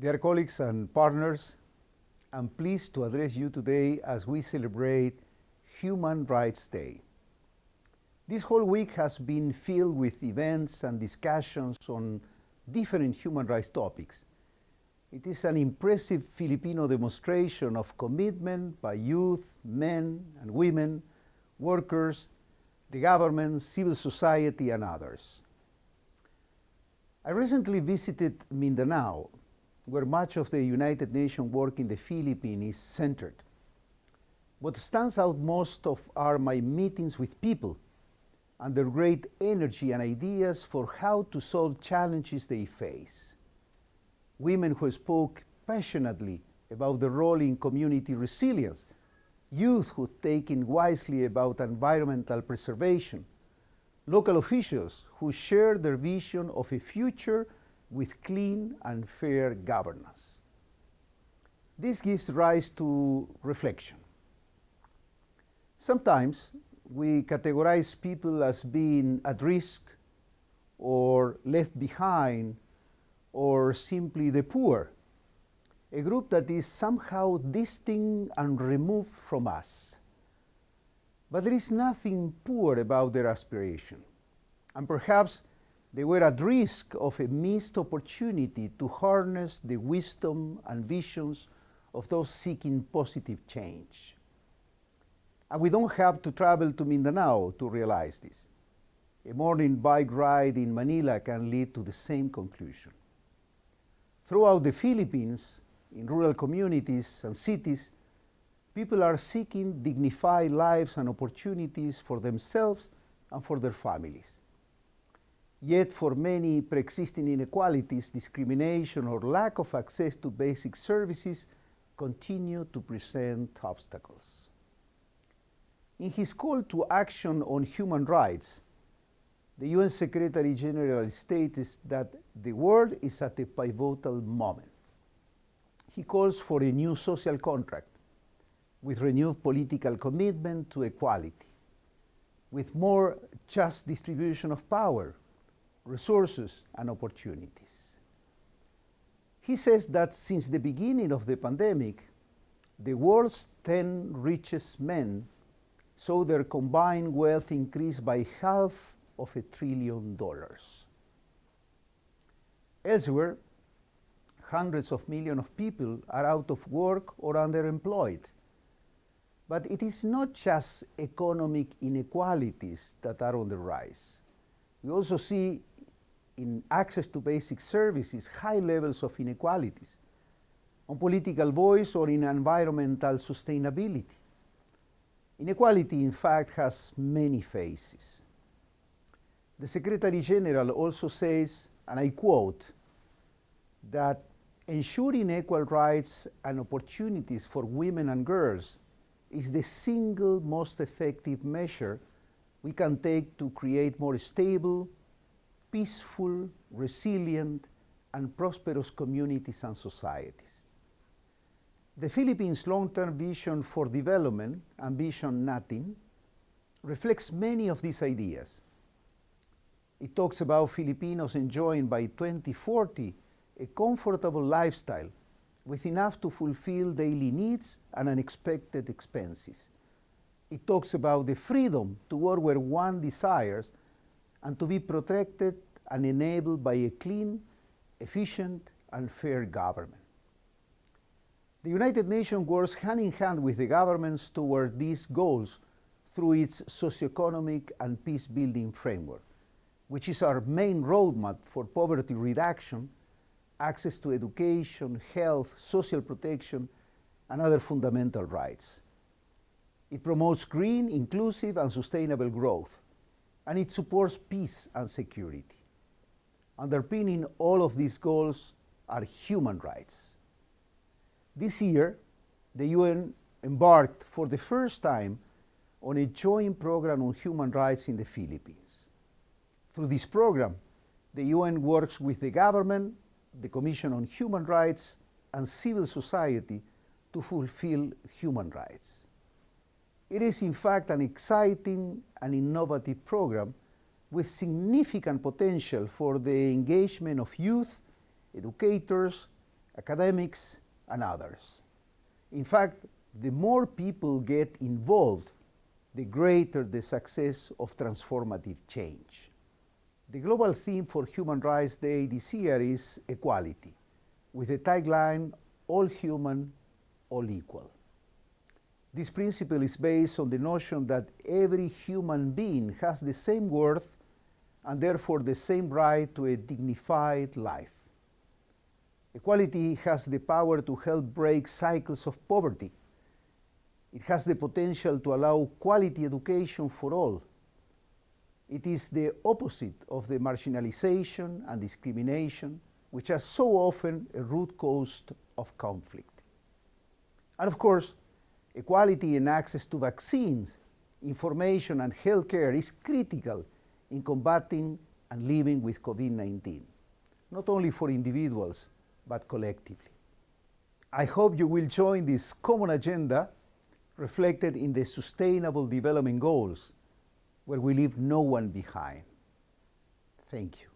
Dear colleagues and partners, I'm pleased to address you today as we celebrate Human Rights Day. This whole week has been filled with events and discussions on different human rights topics. It is an impressive Filipino demonstration of commitment by youth, men and women, workers, the government, civil society, and others. I recently visited Mindanao, where much of the United Nations work in the Philippines is centered. What stands out most are my meetings with people and their great energy and ideas for how to solve challenges they face. Women who spoke passionately about the role in community resilience, youth who think wisely about environmental preservation, local officials who share their vision of a future with clean and fair governance. This gives rise to reflection. Sometimes we categorize people as being at risk or left behind or simply the poor, a group that is somehow distinct and removed from us. But there is nothing poor about their aspiration, and perhaps they were at risk of a missed opportunity to harness the wisdom and visions of those seeking positive change. And we don't have to travel to Mindanao to realize this. A morning bike ride in Manila can lead to the same conclusion. Throughout the Philippines, in rural communities and cities, people are seeking dignified lives and opportunities for themselves and for their families. Yet for many pre-existing inequalities, discrimination or lack of access to basic services continue to present obstacles. In his call to action on human rights, the UN Secretary General states that the world is at a pivotal moment. He calls for a new social contract with renewed political commitment to equality, with more just distribution of power, resources, and opportunities. He says that since the beginning of the pandemic, the world's 10 richest men saw their combined wealth increase by $500 billion. Elsewhere, hundreds of millions of people are out of work or underemployed. But it is not just economic inequalities that are on the rise. We also see in access to basic services high levels of inequalities, on political voice or in environmental sustainability. Inequality, in fact, has many faces. The Secretary General also says, and I quote, that ensuring equal rights and opportunities for women and girls is the single most effective measure we can take to create more stable, peaceful, resilient, and prosperous communities and societies. The Philippines' long-term vision for development, Ambition Nothing, reflects many of these ideas. It talks about Filipinos enjoying by 2040 a comfortable lifestyle with enough to fulfill daily needs and unexpected expenses. It talks about the freedom to work where one desires and to be protected and enabled by a clean, efficient, and fair government. The United Nations works hand in hand with the governments toward these goals through its socioeconomic and peace-building framework, which is our main roadmap for poverty reduction, access to education, health, social protection, and other fundamental rights. It promotes green, inclusive, and sustainable growth, and it supports peace and security. Underpinning all of these goals are human rights. This year, the UN embarked for the first time on a joint program on human rights in the Philippines. Through this program, the UN works with the government, the Commission on Human Rights, and civil society to fulfill human rights. It is in fact an exciting and innovative program with significant potential for the engagement of youth, educators, academics, and others. In fact, the more people get involved, the greater the success of transformative change. The global theme for Human Rights Day this year is equality, with the tagline, all human, all equal. This principle is based on the notion that every human being has the same worth and therefore the same right to a dignified life. Equality has the power to help break cycles of poverty. It has the potential to allow quality education for all. It is the opposite of the marginalization and discrimination, which are so often a root cause of conflict. And of course, equality in access to vaccines, information, and healthcare is critical in combating and living with COVID-19, not only for individuals, but collectively. I hope you will join this common agenda reflected in the Sustainable Development Goals, where we leave no one behind. Thank you.